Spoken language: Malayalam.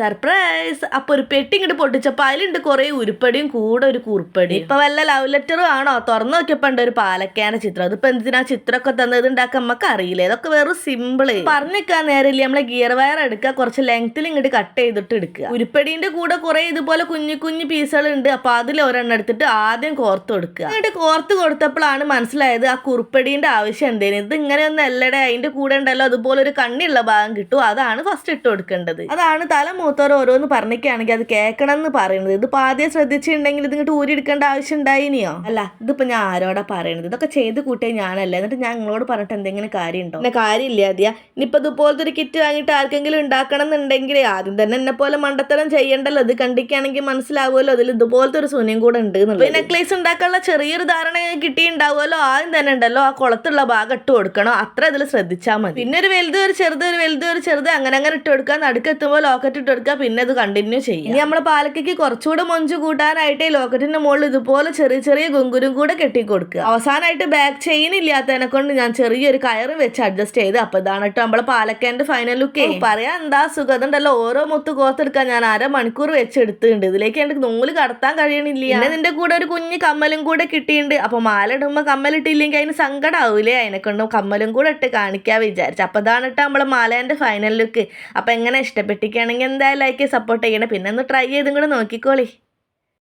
സർപ്രൈസ്. അപ്പൊ ഒരു പെട്ടി ഇങ്ങോട്ട് പൊട്ടിച്ചപ്പോ അതിലുണ്ട് കുറെ ഉരുപ്പടിയും കൂടെ ഒരു കുറിപ്പടി. ഇപ്പൊ വല്ല ലവ് ലെറ്ററും ആണോ? തുറന്നു നോക്കിയപ്പോ ഉണ്ട് ഒരു പാലക്കാന ചിത്രം. അതിപ്പോ എന്തിനാ ചിത്രമൊക്കെ തന്നത് ഉണ്ടാക്കാൻ നമുക്ക് അറിയില്ല. ഇതൊക്കെ വെറും സിമ്പിള്. പറഞ്ഞിക്കാൻ നേരമില്ല. നമ്മളെ ഗിയർ വയർ എടുക്കുക, കുറച്ച് ലെങ്ത്തിൽ ഇങ്ങോട്ട് കട്ട് ചെയ്തിട്ട് എടുക്കുക. ഉരുപ്പടീന്റെ കൂടെ കുറെ ഇതുപോലെ കുഞ്ഞു കുഞ്ഞു പീസുകൾ ഉണ്ട്. അപ്പൊ അതിൽ ഒരെണ്ണം എടുത്തിട്ട് ആദ്യം കോർത്ത് കൊടുക്കുക. എന്നിട്ട് കോർത്ത് കൊടുത്തപ്പോഴാണ് മനസ്സിലായത് ആ കുറിപ്പടീന്റെ ആവശ്യം എന്തേലും. ഇത് ഇങ്ങനെ ഒന്നും അല്ലടെ, അതിന്റെ കൂടെ ഉണ്ടല്ലോ അതുപോലെ ഒരു കണ്ണിയുള്ള ഭാഗം കിട്ടും. അതാണ് ഫസ്റ്റ് ഇട്ട് കൊടുക്കേണ്ടത്. അതാണ് തല മൂത്തോർ ഓരോന്ന് പറഞ്ഞിക്കുകയാണെങ്കിൽ അത് കേൾക്കണം എന്ന് പറയുന്നത്. ഇതിപ്പോ ആദ്യം ശ്രദ്ധിച്ചിട്ടുണ്ടെങ്കിൽ ഇത് ഇങ്ങോട്ട് ഊരിയെടുക്കേണ്ട ആവശ്യം ഉണ്ടായിനിയോ? അല്ല, ഇതിപ്പോ ഞാൻ ആരോടാ പറയണത്? ഇതൊക്കെ ചെയ്ത് കൂട്ടിയ ഞാനല്ല. എന്നിട്ട് ഞാൻ നിങ്ങളോട് പറഞ്ഞിട്ട് എന്തെങ്കിലും കാര്യമുണ്ടോ? എന്നെ കാര്യമില്ല അതിയാ. ഇനിയിപ്പോ ഇതുപോലത്തെ ഒരു കിറ്റ് വാങ്ങിയിട്ട് ആർക്കെങ്കിലും ഉണ്ടാക്കണം എന്നുണ്ടെങ്കിൽ ആദ്യം തന്നെ എന്നെ പോലെ മണ്ടത്തരം ചെയ്യണ്ടല്ലോ. ഇത് കണ്ടിക്കുകയാണെങ്കിൽ മനസ്സിലാവുമല്ലോ അതിൽ ഇതുപോലത്തെ ഒരു ശൂന്യം കൂടെ ഉണ്ട് എന്നുള്ളത്. നെക്ലേസ് ഉണ്ടാക്കാനുള്ള ചെറിയൊരു ധാരണ കിട്ടിയിട്ടുണ്ടാവുമല്ലോ. ആദ്യം തന്നെ ഉണ്ടല്ലോ ആ കുളത്തുള്ള ഭാഗം ഇട്ട് കൊടുക്കണം. അത്ര ഇതിൽ ശ്രദ്ധിച്ചാൽ മതി. പിന്നെ ഒരു വലുത് ഒരു ചെറുത്, ഒരു വലുത് ഒരു ചെറുത്, അങ്ങനെ ഇട്ട് കൊടുക്കുക. നടുക്കെത്തുമ്പോൾ ലോക്കറ്റ് ഇട്ട് കൊടുക്കുക. പിന്നെ ഇത് കണ്ടിന്യൂ ചെയ്യും. ഇനി നമ്മളെ പാലക്കയ്ക്ക് കുറച്ചുകൂടെ മൊഞ്ച് കൂട്ടാനായിട്ട് ലോക്കറ്റിന്റെ മുകളിൽ ഇതുപോലെ ചെറിയ ചെറിയ ഗുങ്കുരും കൂടെ കെട്ടി കൊടുക്കുക. അവസാനമായിട്ട് ബാക്ക് ചെയിൻ ഇല്ലാത്തതിനെ കൊണ്ട് ഞാൻ ചെറിയൊരു കയറും വെച്ച് അഡ്ജസ്റ്റ് ചെയ്ത്. അപ്പൊ ഇതാണ് കേട്ടോ നമ്മളെ പാലക്കാന്റെ ഫൈനൽ ലുക്ക്. പറയാ എന്താ സുഖം ഉണ്ടല്ലോ. ഓരോ മുത്ത് കോർത്തെടുക്കാൻ ഞാൻ 1/2 മണിക്കൂർ വെച്ച് എടുത്തിട്ടുണ്ട്. ഇതിലേക്ക് എനിക്ക് നൂല് കടത്താൻ കഴിയണില്ല. പിന്നെ ഇതിന്റെ കൂടെ ഒരു കുഞ്ഞ് കമ്മലും കൂടെ കിട്ടിയിട്ടുണ്ട്. അപ്പൊ മാല ഇടുമ്പോ കമ്മലിട്ടില്ലെങ്കിൽ അതിന് സങ്കടാവൂലേ. അതിനെ കൊണ്ട് കമ്മലും കൂടെ ഇട്ട് കാണിക്കാൻ വിചാരിച്ചു. അപ്പൊ ഇതാണ് കേട്ടോ നമ്മളെ മാലേന്റെ ഫൈനൽ ലുക്ക്. അപ്പൊ എങ്ങനെ ഇഷ്ടപ്പെട്ടിരിക്കുകയാണെങ്കിൽ എന്തായാലും ലൈക്ക് സപ്പോർട്ട് ചെയ്യണം. പിന്നെ ഒന്ന് ട്രൈ ചെയ്തും കൂടെ നോക്കിക്കോളി.